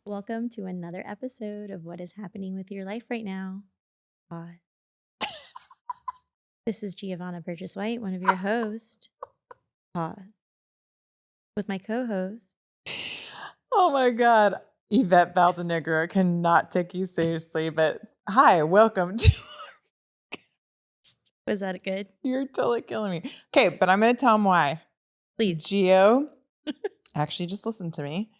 Welcome to another episode of What is Happening with Your Life Right Now. Pause. This is Giovanna Burgess White, one of your hosts. Pause. With my co-host. Oh my God. Yvette Valdenegro cannot take you seriously, but hi, welcome to. Was that good? You're totally killing me. Okay, but I'm going to tell them why. Please. Gio actually just listened to me.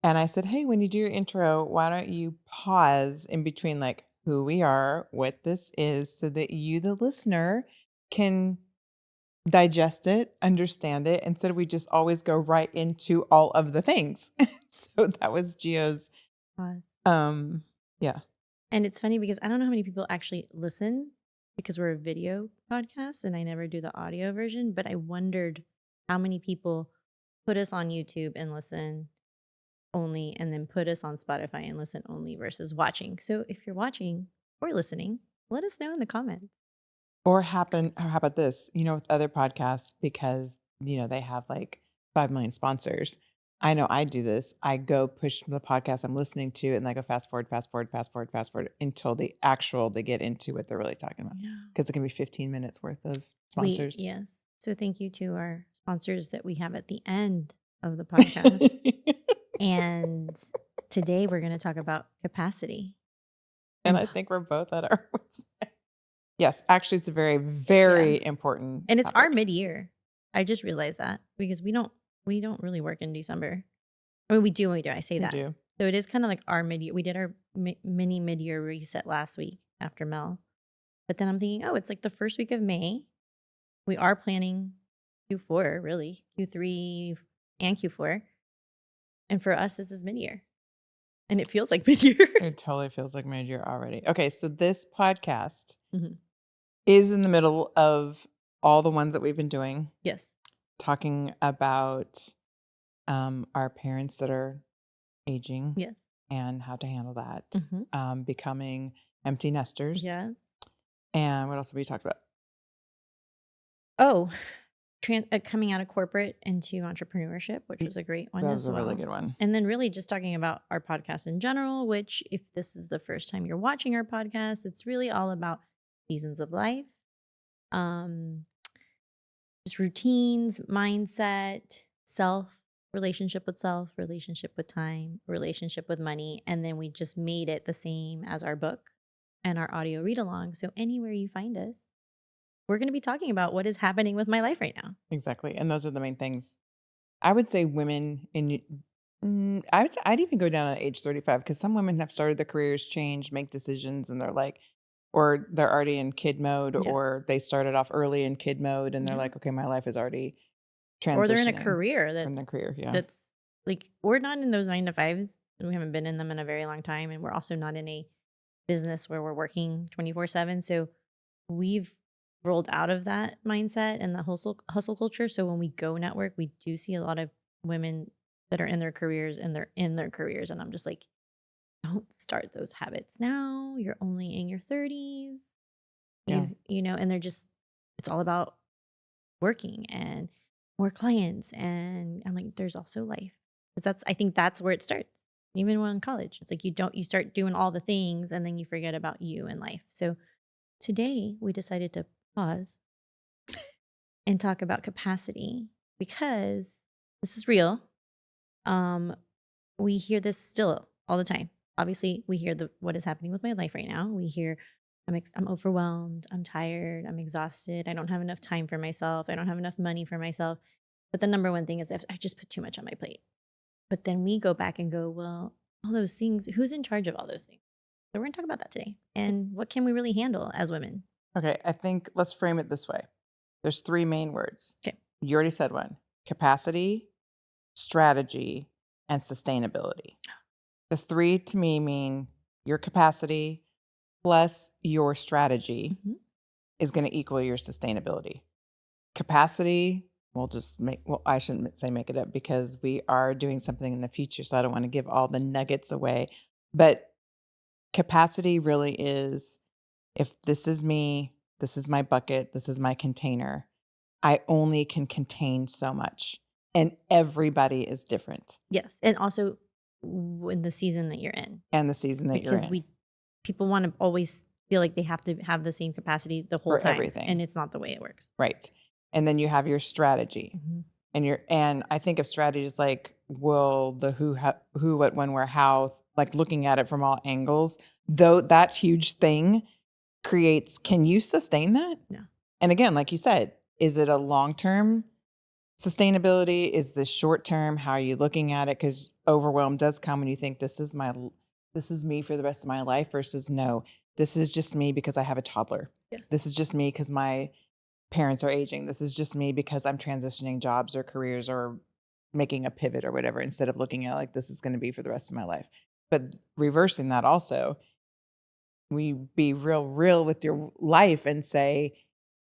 And I said, hey, when you do your intro, why don't you pause in between like who we are, what this is, so that you, the listener, can digest it, understand it, instead of we just always go right into all of the things. So that was Gio's. Pause. Yeah. And it's funny because I don't know how many people actually listen because we're a video podcast and I never do the audio version, but I wondered how many people put us on YouTube and listen only and then put us on Spotify and listen only versus watching. So if you're watching or listening, let us know in the comments. Or how about this, with other podcasts, because, they have like 5 million sponsors. I know I do this. I go push the podcast I'm listening to and I go fast forward until they get into what they're really talking about. Because it can be 15 minutes worth of sponsors. Yes. So thank you to our sponsors that we have at the end of the podcast. And today we're going to talk about capacity. And I think we're both at our website. Yes, actually, it's a very, very important and it's topic. our mid-year. I just realized that because we don't really work in December. I mean, we do. I say that. Do. So it is kind of like our mid-year. We did our mini mid-year reset last week after Mel. But then I'm thinking, it's like the first week of May. We are planning Q4, really, Q3 and Q4. And for us, this is mid-year. And it feels like mid-year. It totally feels like mid-year already. Okay, so this podcast is in the middle of all the ones that we've been doing. Yes. Talking about our parents that are aging. Yes. And how to handle that. Becoming empty nesters. Yes. And what else have we talked about? Coming out of corporate into entrepreneurship, which was a great one That as was well. a really good one. And then really just talking about our podcast in general, which if this is the first time you're watching our podcast, it's really all about seasons of life, just routines, mindset, relationship with self, relationship with time, relationship with money. And then we just made it the same as our book and our audio read along. So anywhere you find us, we're going to be talking about what is happening with my life right now. Exactly. And those are the main things. I would say women I'd even go down at age 35 because some women have started their careers, change, make decisions, and they're like, or they're already in kid mode, or they started off early in kid mode and they're like, okay, my life is already transitioning. Or they're in a career that's like, we're not in those 9 to 5s. We haven't been in them in a very long time. And we're also not in a business where we're working 24/7. So we've rolled out of that mindset and the hustle culture. So when we go network, we do see a lot of women that are in their careers and they're in their careers. And I'm just like, don't start those habits now. You're only in your 30s. Yeah. And they're just, it's all about working and more clients. And I'm like, there's also life. Because I think that's where it starts. Even when in college, it's like you start doing all the things and then you forget about you and life. So today we decided to pause and talk about capacity because this is real. We hear this still all the time. Obviously, we hear what is happening with my life right now. We hear I'm overwhelmed, I'm tired, I'm exhausted, I don't have enough time for myself, I don't have enough money for myself. But the number one thing is I just put too much on my plate. But then we go back and go, well, all those things, who's in charge of all those things? So we're going to talk about that today. And what can we really handle as women? Okay, I think let's frame it this way. There's 3 main words. Okay. You already said one. Capacity, strategy, and sustainability. The 3 to me mean your capacity plus your strategy is going to equal your sustainability. Capacity, I shouldn't say make it up because we are doing something in the future, so I don't want to give all the nuggets away. But capacity really is, if this is me, this is my bucket, this is my container, I only can contain so much. And everybody is different. Yes. And also in the season that you're in. And the season that you're in. Because people want to always feel like they have to have the same capacity the whole For time. everything. And it's not the way it works. Right. And then you have your strategy. And I think of strategies like the who, what, when, where, how, like looking at it from all angles, though that huge thing creates, can you sustain that? No. And again, like you said, is it a long-term sustainability? Is this short-term? How are you looking at it? Because overwhelm does come when you think this is me for the rest of my life versus no, this is just me because I have a toddler. Yes. This is just me because my parents are aging. This is just me because I'm transitioning jobs or careers or making a pivot or whatever, instead of looking at like, this is going to be for the rest of my life. But reversing that also, we be real with your life and say,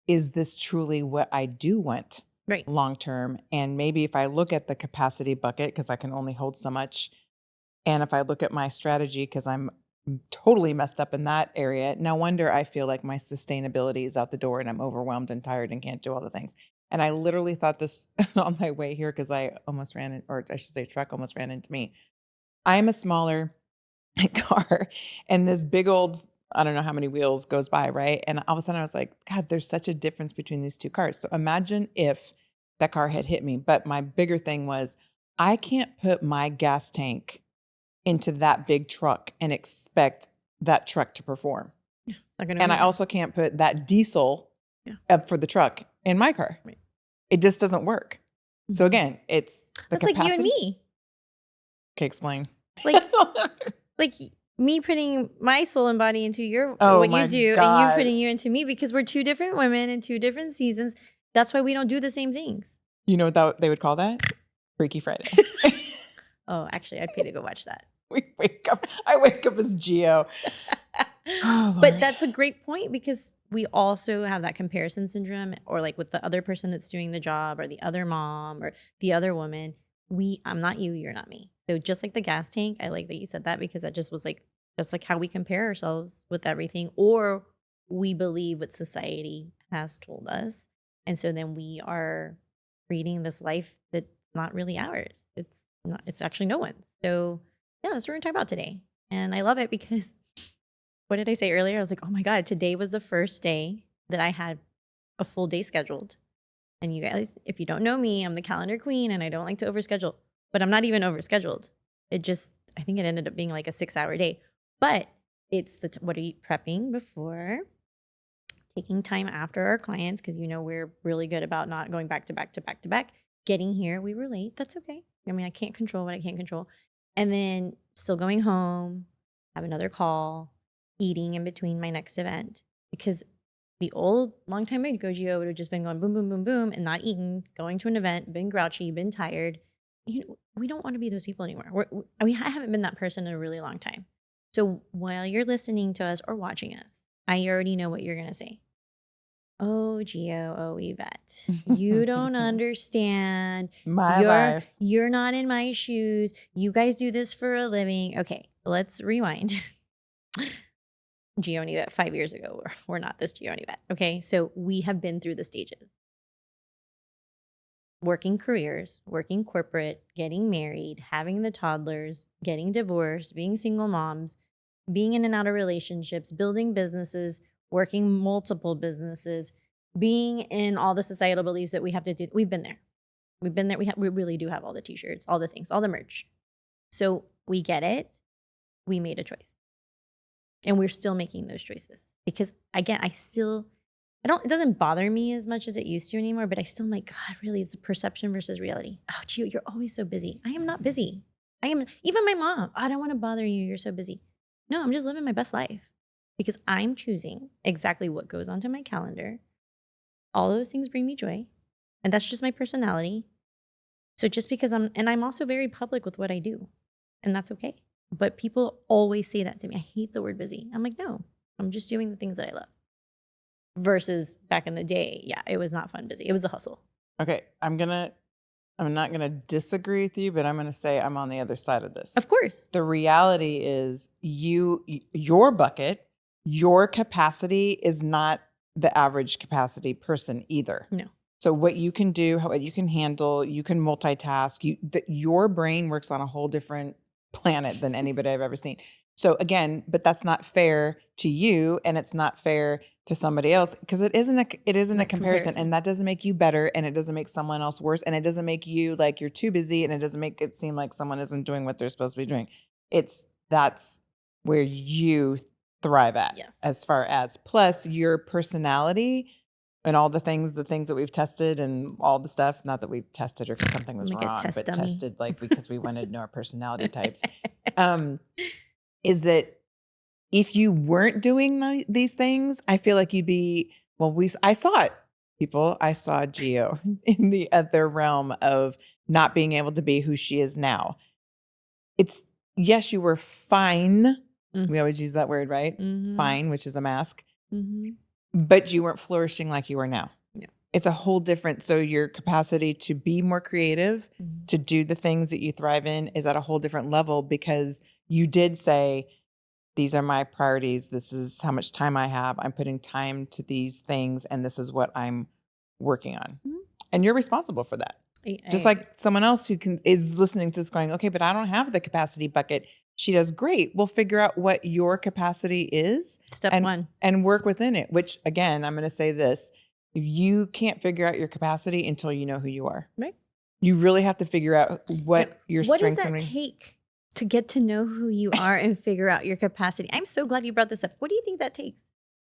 is this truly what I do want long term? And maybe if I look at the capacity bucket, because I can only hold so much, and if I look at my strategy, because I'm totally messed up in that area, no wonder I feel like my sustainability is out the door and I'm overwhelmed and tired and can't do all the things. And I literally thought this on my way here because I almost ran in, or I should say truck almost ran into me. I am a smaller car and this big old, I don't know how many wheels goes by, right? And all of a sudden I was like, God, there's such a difference between these two cars. So imagine if that car had hit me. But my bigger thing was, I can't put my gas tank into that big truck and expect that truck to perform. Yeah, it's not gonna and I also can't put that diesel up for the truck in my car. Right. It just doesn't work. So again, it's the That's like you and me. Okay, explain. Like me putting my soul and body into what you do, God. and you putting you into me, because we're two different women in two different seasons. That's why we don't do the same things. You know what they would call that? Freaky Friday. Oh, actually, I'd pay to go watch that. I wake up as Geo. Oh, but that's a great point, because we also have that comparison syndrome, or like with the other person that's doing the job, or the other mom, or the other woman. I'm not you, you're not me. So just like the gas tank, I like that you said that, because that just was like, just like how we compare ourselves with everything, or we believe what society has told us. And so then we are reading this life that's not really ours. It's actually no one's. So yeah, that's what we're gonna talk about today. And I love it because, what did I say earlier? I was like, oh my God, today was the first day that I had a full day scheduled. And you guys, if you don't know me, I'm the calendar queen and I don't like to overschedule, but I'm not even overscheduled. I think it ended up being like a 6-hour day, but it's what are you prepping before, taking time after our clients, because we're really good about not going back to back to back to back. Getting here, we were late. That's okay. I mean, I can't control what I can't control. And then still going home, have another call, eating in between my next event, because the old long time ago Geo would have just been going boom, boom, boom, boom, and not eating, going to an event, been grouchy, been tired. We don't want to be those people anymore. I haven't been that person in a really long time. So while you're listening to us or watching us, I already know what you're going to say. Oh, Geo, oh, Yvette, you don't understand my life. You're not in my shoes. You guys do this for a living. Okay, let's rewind. Geo and Yvette 5 years ago, we're not this Geo and Yvette. Okay, so we have been through the stages. Working careers, working corporate, getting married, having the toddlers, getting divorced, being single moms, being in and out of relationships, building businesses, working multiple businesses, being in all the societal beliefs that we have to do. We've been there. We've been there. We really do have all the t-shirts, all the things, all the merch. So we get it. We made a choice. And we're still making those choices, because again, it doesn't bother me as much as it used to anymore, but I still am like, God, really, it's a perception versus reality. Oh, Gio, you're always so busy. I am not busy. Even my mom, I don't want to bother you. You're so busy. No, I'm just living my best life, because I'm choosing exactly what goes onto my calendar. All those things bring me joy. And that's just my personality. So just because I'm also very public with what I do, and that's okay. But people always say that to me. I hate the word busy. I'm like, no, I'm just doing the things that I love. Versus back in the day, yeah, it was not fun busy. It was a hustle. Okay, I'm not gonna disagree with you, but I'm gonna say I'm on the other side of this. Of course. The reality is your bucket, your capacity is not the average capacity person either. No. So what you can do, what you can handle, you can multitask. Your brain works on a whole different planet than anybody I've ever seen. So again, but that's not fair to you, and it's not fair to somebody else, because it isn't a comparison, and that doesn't make you better, and it doesn't make someone else worse, and it doesn't make you like you're too busy, and it doesn't make it seem like someone isn't doing what they're supposed to be doing. That's where you thrive at, as far as plus your personality and all the things that we've tested and all the stuff, not that we've tested or because something was wrong, but tested like because we wanted to know our personality types, is that if you weren't doing these things, I feel like you'd be, I saw it, people. I saw Gio in the other realm of not being able to be who she is now. Yes, you were fine. Mm-hmm. We always use that word, right? Mm-hmm. Fine, which is a mask. Mm-hmm. But you weren't flourishing like you are now. Yeah. It's a whole different, so your capacity to be more creative, to do the things that you thrive in is at a whole different level, because you did say, these are my priorities. This is how much time I have. I'm putting time to these things, and this is what I'm working on. Mm-hmm. And you're responsible for that. Just like someone else who is listening to this going, okay, but I don't have the capacity bucket. She does great. We'll figure out what your capacity is. Step one. And work within it, which again, I'm going to say this. You can't figure out your capacity until you know who you are. Right. You really have to figure out what your strengths are. What does that take to get to know who you are and figure out your capacity? I'm so glad you brought this up. What do you think that takes?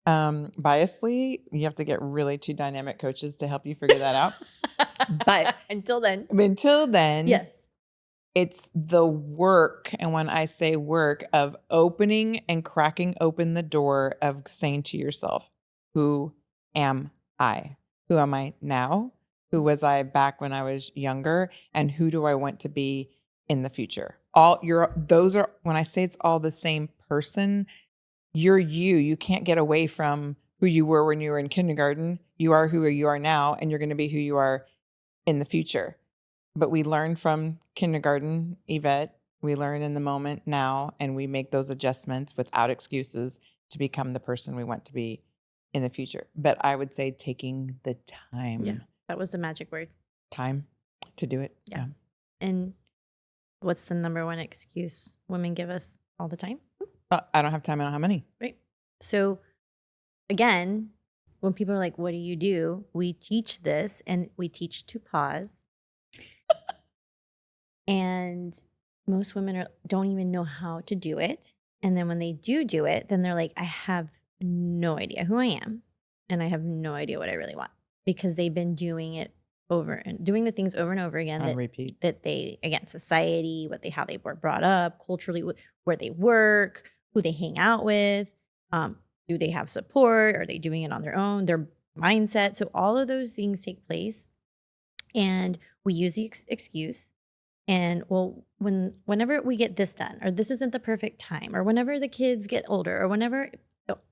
Biasly, you have to get really two dynamic coaches to help you figure that out. But until then, yes. It's the work, and when I say work, of opening and cracking open the door of saying to yourself, who am I? Who am I now? Who was I back when I was younger? And who do I want to be in the future? When I say it's all the same person, you're you. You can't get away from who you were when you were in kindergarten. You are who you are now, and you're going to be who you are in the future. But we learn from kindergarten, Yvette. We learn in the moment now, and we make those adjustments without excuses to become the person we want to be in the future. But I would say taking the time. Yeah, that was the magic word. Time to do it. Yeah. And what's the number one excuse women give us all the time? I don't have time. I don't have money. Right. So again, when people are like, what do? We teach this, and we teach to pause. And most women don't even know how to do it. And then when they do it, then they're like, I have no idea who I am. And I have no idea what I really want, because they've been doing it doing the things over and over again that they, again, society, how they were brought up, culturally, where they work, who they hang out with, do they have support? Are they doing it on their own? Their mindset. So all of those things take place, and we use the excuse. And whenever we get this done, or this isn't the perfect time, or whenever the kids get older, or whenever,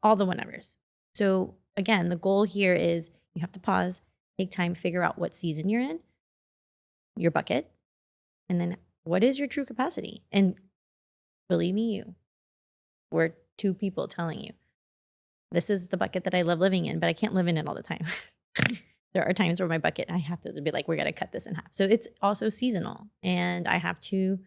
all the whenevers. So again, the goal here is you have to pause, take time, figure out what season you're in, your bucket, and then what is your true capacity? And believe me, we're two people telling you, this is the bucket that I love living in, but I can't live in it all the time. There are times where my bucket, I have to be like, we got to cut this in half. So it's also seasonal, and I have to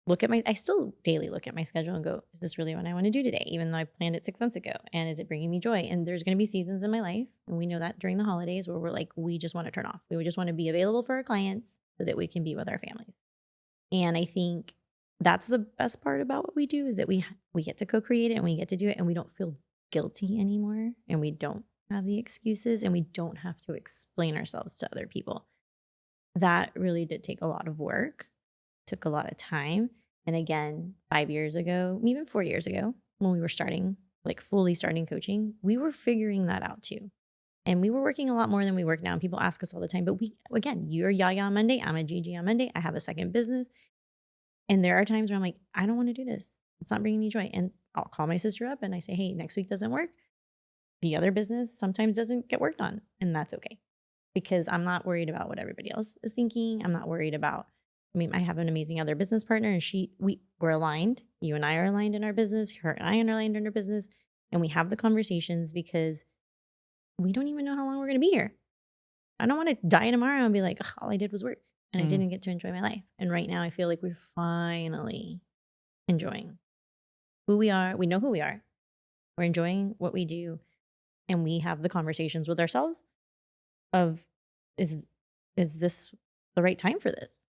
I still daily look at my schedule and go, is this really what I want to do today? Even though I planned it 6 months ago, and is it bringing me joy? And there's going to be seasons in my life, and we know that during the holidays, where we're like, we just want to turn off. We just want to be available for our clients so that we can be with our families. And I think that's the best part about what we do, is that we get to co-create it, and we get to do it, and we don't feel guilty anymore, and we don't have the excuses, and we don't have to explain ourselves to other people. That really did take a lot of work, took a lot of time. And again, 5 years ago, even 4 years ago, when we were fully starting coaching, we were figuring that out too. And we were working a lot more than we work now. And people ask us all the time, but you're Yaya on Monday, I'm a Gigi on Monday, I have a second business. And there are times where I'm like, I don't want to do this. It's not bringing me joy. And I'll call my sister up and I say, hey, next week doesn't work. The other business sometimes doesn't get worked on, and that's okay, because I'm not worried about what everybody else is thinking. I'm not worried about, I have an amazing other business partner, and we're aligned. You and I are aligned in our business. Her and I are aligned in our business, and we have the conversations because we don't even know how long we're going to be here. I don't want to die tomorrow and be like, all I did was work. and I didn't get to enjoy my life. And right now I feel like we're finally enjoying who we are. We know who we are. We're enjoying what we do. And we have the conversations with ourselves of, is this the right time for this?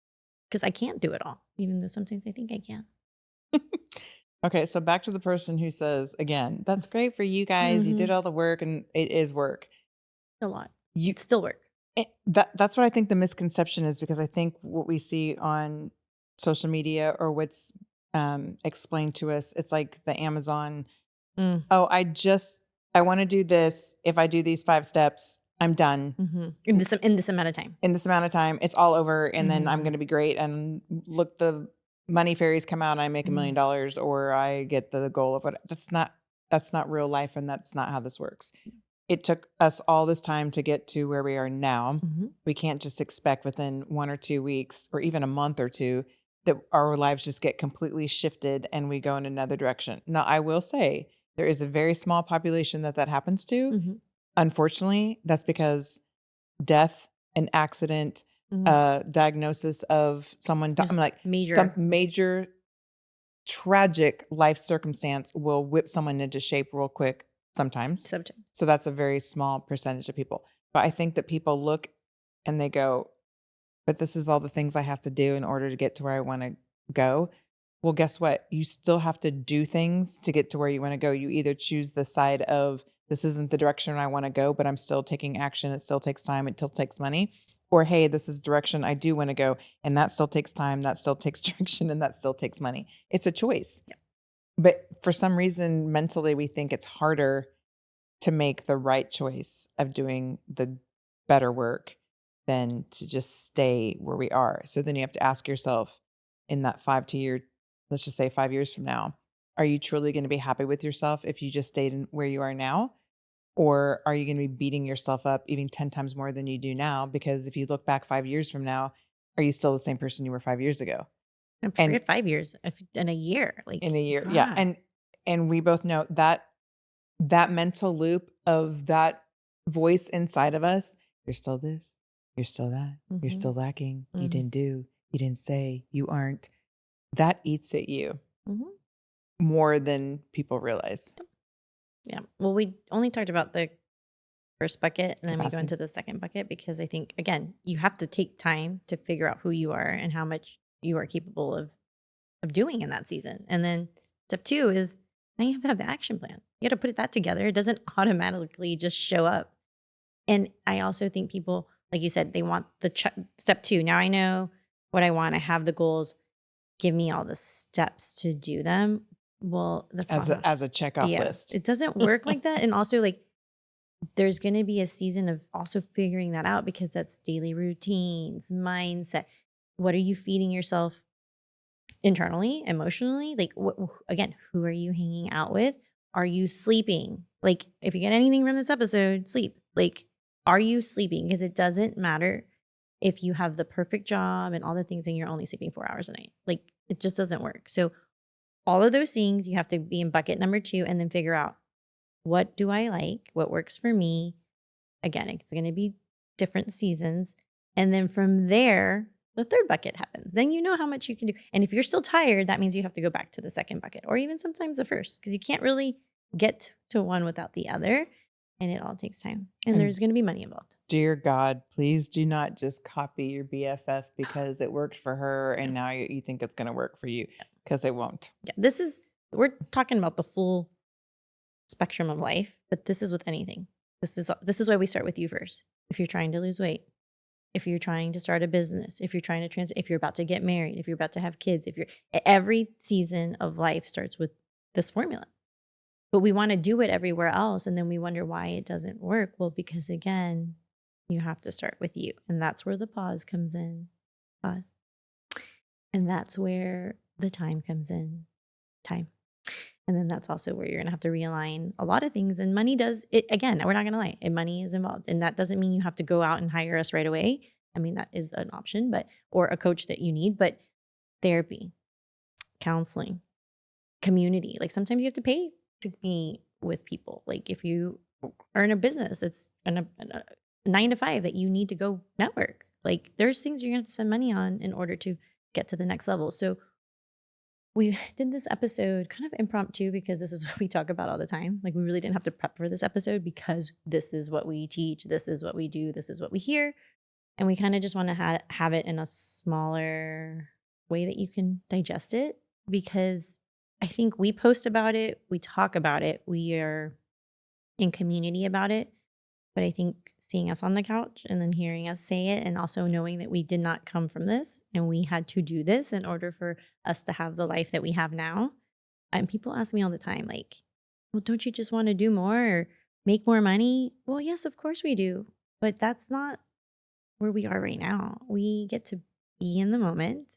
Because I can't do it all, even though sometimes I think I can. Okay, so back to the person who says, again, that's great for you guys. You did all the work, and it is work. A lot. It's still work. That's what I think the misconception is, because I think what we see on social media or what's explained to us, it's like the Amazon, oh, I want to do this. If I do these 5 steps, I'm done. In this amount of time. In this amount of time, it's all over, and then I'm going to be great. And look, the money fairies come out, and I make $1 million, or I get the goal of what. That's not real life, and that's not how this works. It took us all this time to get to where we are now. We can't just expect within 1 or 2 weeks, or even a month or 2, that our lives just get completely shifted and we go in another direction. Now, I will say there is a very small population that happens to. Unfortunately, that's because death, an accident, diagnosis of someone, some major tragic life circumstance will whip someone into shape real quick sometimes. So that's a very small percentage of people. But I think that people look and they go, but this is all the things I have to do in order to get to where I want to go. Well, guess what? You still have to do things to get to where you want to go. You either choose the side of, this isn't the direction I want to go, but I'm still taking action. It still takes time. It still takes money. Or, hey, this is the direction I do want to go, and that still takes time. That still takes direction, and that still takes money. It's a choice. Yeah. But for some reason, mentally, we think it's harder to make the right choice of doing the better work than to just stay where we are. So then you have to ask yourself, in that let's just say 5 years from now, are you truly going to be happy with yourself if you just stayed where you are now? Or are you going to be beating yourself up even 10 times more than you do now? Because if you look back 5 years from now, are you still the same person you were 5 years ago? And forget 5 years, in a year. In a year, yeah. And we both know that mental loop of that voice inside of us, you're still this, you're still that, you're still lacking, you didn't do, you didn't say, you aren't. That eats at you more than people realize. Yeah. Well, we only talked about the first bucket, and then we go into the second bucket, because I think, again, you have to take time to figure out who you are and how much you are capable of doing in that season. And then step 2 is, now you have to have the action plan. You got to put that together. It doesn't automatically just show up. And I also think people, like you said, they want the step 2. Now I know what I want. I have the goals. Give me all the steps to do them. Well, that's as a checkoff list. It doesn't work like that. And also, like, there's going to be a season of also figuring that out, because that's daily routines, mindset. What are you feeding yourself internally, emotionally? Like, again, who are you hanging out with? Are you sleeping? Like, if you get anything from this episode, sleep. Like, are you sleeping? Because it doesn't matter if you have the perfect job and all the things and you're only sleeping 4 hours a night. Like, it just doesn't work. So all of those things, you have to be in bucket number 2, and then figure out, what do I like? What works for me? Again, it's going to be different seasons. And then from there, the third bucket happens. Then you know how much you can do. And if you're still tired, that means you have to go back to the second bucket, or even sometimes the first, because you can't really get to one without the other. And it all takes time. And there's going to be money involved. Dear God, please do not just copy your BFF because it worked for her and now you think it's going to work for you, because it won't. Yeah, we're talking about the full spectrum of life, but this is with anything. This is why we start with you first. If you're trying to lose weight, if you're trying to start a business, if you're trying to if you're about to get married, if you're about to have kids, every season of life starts with this formula. But we want to do it everywhere else, and then we wonder why it doesn't work. Well, because again, you have to start with you. And that's where the pause comes in. Pause. And that's where the time comes in. Time. And then that's also where you're going to have to realign a lot of things. And money does it. Again, we're not going to lie. And money is involved. And that doesn't mean you have to go out and hire us right away. I mean, that is an option, or a coach that you need. But therapy, counseling, community. Like, sometimes you have to pay to be with people. Like, if you are in a business, it's a 9 to 5 that you need to go network. Like there's things you're going to have to spend money on in order to get to the next level. So we did this episode kind of impromptu because this is what we talk about all the time. Like we really didn't have to prep for this episode because this is what we teach. This is what we do. This is what we hear. And we kind of just want to have it in a smaller way that you can digest it, because I think we post about it. We talk about it. We are in community about it. But I think seeing us on the couch and then hearing us say it, and also knowing that we did not come from this and we had to do this in order for us to have the life that we have now. And people ask me all the time, like, well, don't you just want to do more or make more money? Well, yes, of course we do. But that's not where we are right now. We get to be in the moment.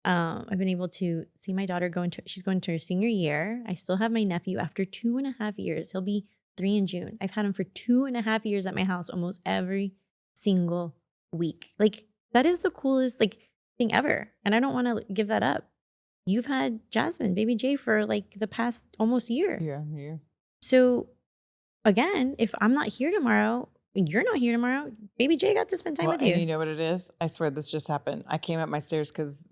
I've been able to see my daughter she's going to her senior year. I still have my nephew after 2.5 years. He'll be 3 in June. I've had him for 2.5 years at my house almost every single week. Like that is the coolest thing ever. And I don't want to give that up. You've had Jasmine, baby Jay, for like the past almost year. Yeah. So again, if I'm not here tomorrow, you're not here tomorrow, baby Jay got to spend time with you. And you know what it is? I swear this just happened. I came up my stairs because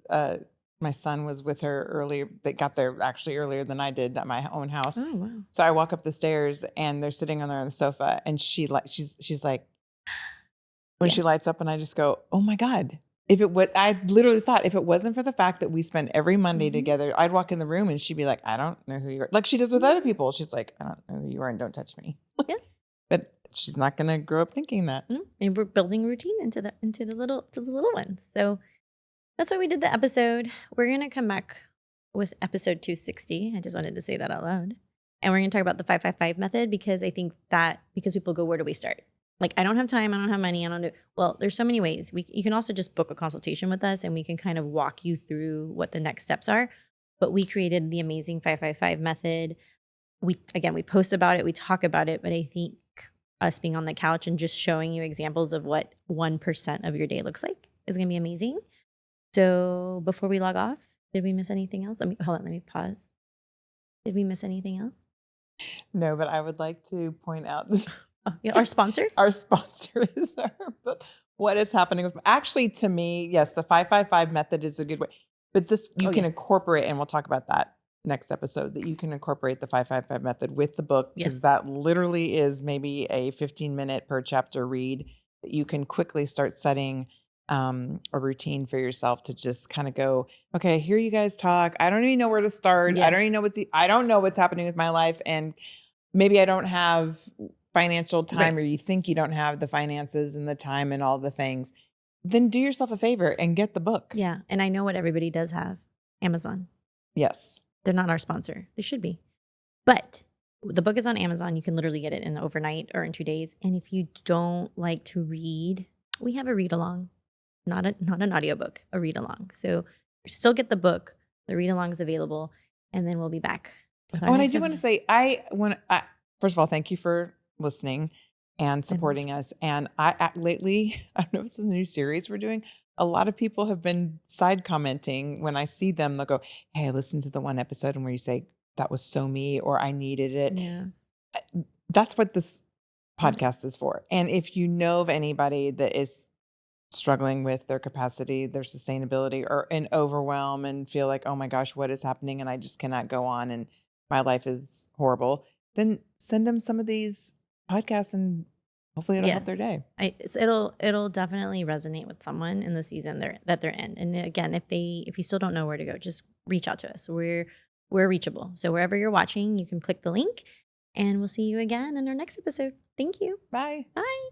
my son was with her earlier. They got there actually earlier than I did at my own house. Oh, wow. So I walk up the stairs and they're sitting on the sofa, and she's like, when she lights up, and I just go, oh my God. I literally thought if it wasn't for the fact that we spend every Monday together, I'd walk in the room and she'd be like, I don't know who you are. Like she does with other people. She's like, I don't know who you are and don't touch me. Yeah. But she's not going to grow up thinking that. And we're building routine into the little ones. So that's why we did the episode. We're going to come back with episode 260. I just wanted to say that out loud. And we're going to talk about the 555 method, because I think that because people go, where do we start? Like, I don't have time. I don't have money. Well, there's so many ways. You can also just book a consultation with us and we can kind of walk you through what the next steps are. But we created the amazing 555 method. We post about it. We talk about it. But I think us being on the couch and just showing you examples of what 1% of your day looks like is going to be amazing. So before we log off, did we miss anything else? Let me pause. Did we miss anything else? No, but I would like to point out this. Oh, yeah, our sponsor? Our sponsor is our book, What is Happening with... Actually, to me, yes, the 555 method is a good way. But this, you can incorporate, and we'll talk about that next episode, that you can incorporate the 555 method with the book, because that literally is maybe a 15-minute per chapter read that you can quickly start setting a routine for yourself to just kind of go, okay, hear you guys talk. I don't even know where to start. Yes. I don't know what's happening with my life. And maybe I don't have financial time, or you think you don't have the finances and the time and all the things. Then do yourself a favor and get the book. Yeah. And I know what everybody does have. Amazon. Yes. They're not our sponsor. They should be. But the book is on Amazon. You can literally get it in overnight or in 2 days. And if you don't like to read, we have a read along. Not an audiobook, a read along. So still get the book. The read along is available. And then we'll be back with our and I do want to say, first of all, thank you for listening and supporting us. And lately, I don't know if it's a new series we're doing. A lot of people have been side commenting when I see them. They'll go, hey, I listened to the one episode and where you say that was so me, or I needed it. Yes. That's what this podcast is for. And if you know of anybody that is struggling with their capacity, their sustainability, or an overwhelm and feel like, oh my gosh, what is happening? And I just cannot go on and my life is horrible, then send them some of these podcasts and hopefully it'll help their day. It'll definitely resonate with someone in the season that they're in. And again, if you still don't know where to go, just reach out to us. We're reachable. So wherever you're watching, you can click the link, and we'll see you again in our next episode. Thank you. Bye. Bye.